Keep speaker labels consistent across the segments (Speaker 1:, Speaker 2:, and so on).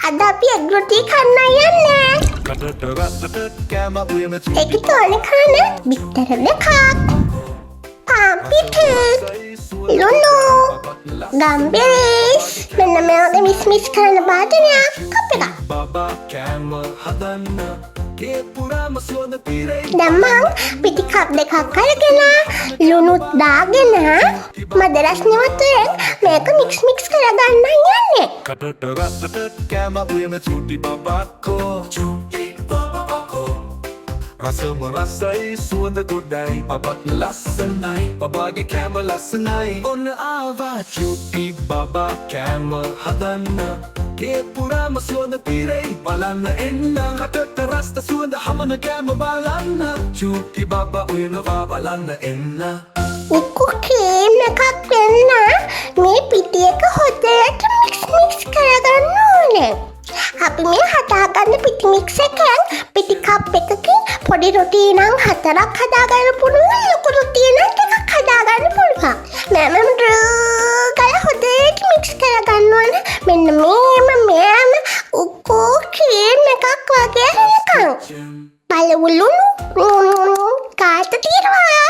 Speaker 1: අද අපි එග් රොටි කන්න යන්නේ. ඒක තෝරන කන බිත්තර දෙකක්. පාම්පිටෙක්. ලුණු. ගම්බිරිස්. මෙන්න මේවගේ මිස් කරන බාදනයක් කප් එකක්. දැන් මං පිටි කප් දෙකක් අරගෙන ලුණුත් දාගෙන මදරස් නිවතුරෙන් මේක මික්ස් කරගන්න යන්නේ.
Speaker 2: Rasam rasai suanda godai babat lassanai babage camel lassanai on ava chuti baba camel hadanna ke purama suanda pirei balanna enna hatata rasta suanda hamana camel balanna chuti baba uina balanna enna
Speaker 1: නිකු cream එකක් වෙන්න මේ පිටි එක හොඳට mix කරගන්න ඕනේ. අපි මේ හදාගන්න පිටි මික්ස් එකෙන් පිටි කප් එකකින් පොඩි රොටි නම් 4ක් හදාගන්න පුළුවන්. ලොකු රොටි නම් 2ක් හදාගන්න පුළුවන්. මම ගාලා හොඳට මික්ස් කරගන්න ඕනේ. මෙන්න මේම උකෝ ක්‍රීම් එකක් වගේ හලකම්. බලවලු කාට තියනවා.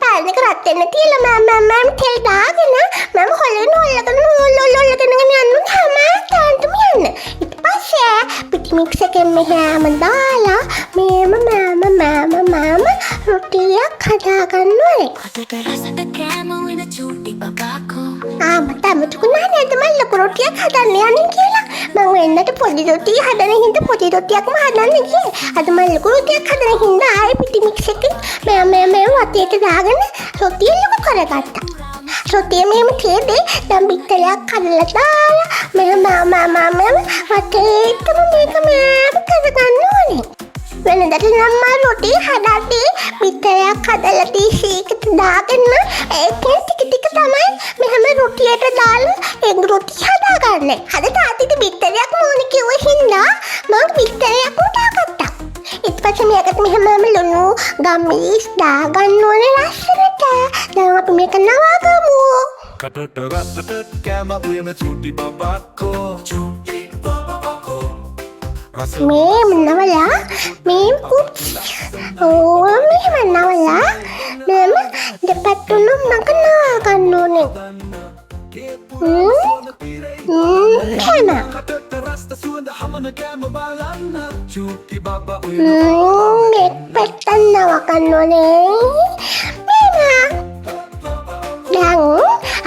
Speaker 1: පාලනක රත් වෙන්න තියලා මම තෙල් දාගෙන මම හොල්ලගෙන යන්න හැමදාම යන්න. ඊට පස්සේ පිටි මික්ස් එකෙන් මෙහෙම දාලා මේම රොටියක් හදාගන්න ඕනේ. මට අමතකුණා නේද මම ලොකු රොටියක් හදන්න යන්නේ කියලා. මම වෙන්නට පොඩි රොටිය හදන හින්දා පොඩි රොටියක්ම හදන්න ගියේ. අද මම ලොකු රොටියක් හදන හින්දා ආයේ පිටි මික්ස් එකෙන් මේ වටේට දාගෙන රොටිය ලොකු කරගත්තා. රොටිය මෙහෙම තියදී දැන් බිත්තරයක් කඩලා දාලා මෙහෙම වටේටම මේක කරගන්න ඕනේ. වෙනදට නම් මම රොටි හදද්දී බිත්තරයක් කඩලා තීසීකට දාගෙන ඒකෙන් ටික තමයි මෙහෙම රොටියට දාලා එග් රොටි හදාගන්නේ. අද තාත්තට බිත්තරයක් ඕනේ කිව්ව හින්දා මම බිත්තරයක්ම දාගත්තා. ඊට පස්සේ මේකට මෙහෙම ලුණු ගම්මිස් දාගන්න ඕනේ ලස්සනට. දැන් අපි මේක නවාගමු. මෙහෙම නවලා මෙහෙම නවලා මෙහෙම දෙපැත්තම මක නවාගන්න ඕනේ. මේක පැත්තෙන් නවාගන්න ඕනේ. දැන්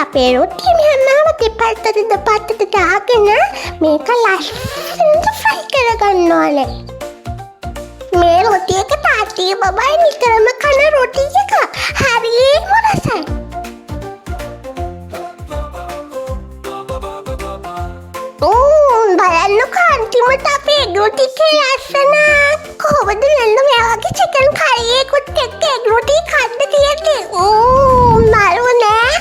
Speaker 1: අපේ රොටිය මෙහෙම දෙපැත්තට දාගෙන මේක ලස්සනට ෆ්‍රයි කරගන්න ඕනේ. මේ රොටි එක තාත්තී බබයි නිතරම කන රොටි එක. හරියම රසයි. බලන්නකෝ අන්තිමට අපේ එග් රොටි ලස්සන. කොහොමද නේද මෙයාගේ චිකන් කරි එකත් එක්ක එග් රොටි කන්න තියෙන්නේ. මාළුනේ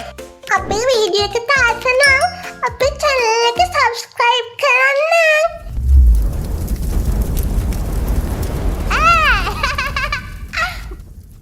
Speaker 1: අපේ වීඩියෝ එක තාත්තනම් අපේ channel එක subscribe කරන්න.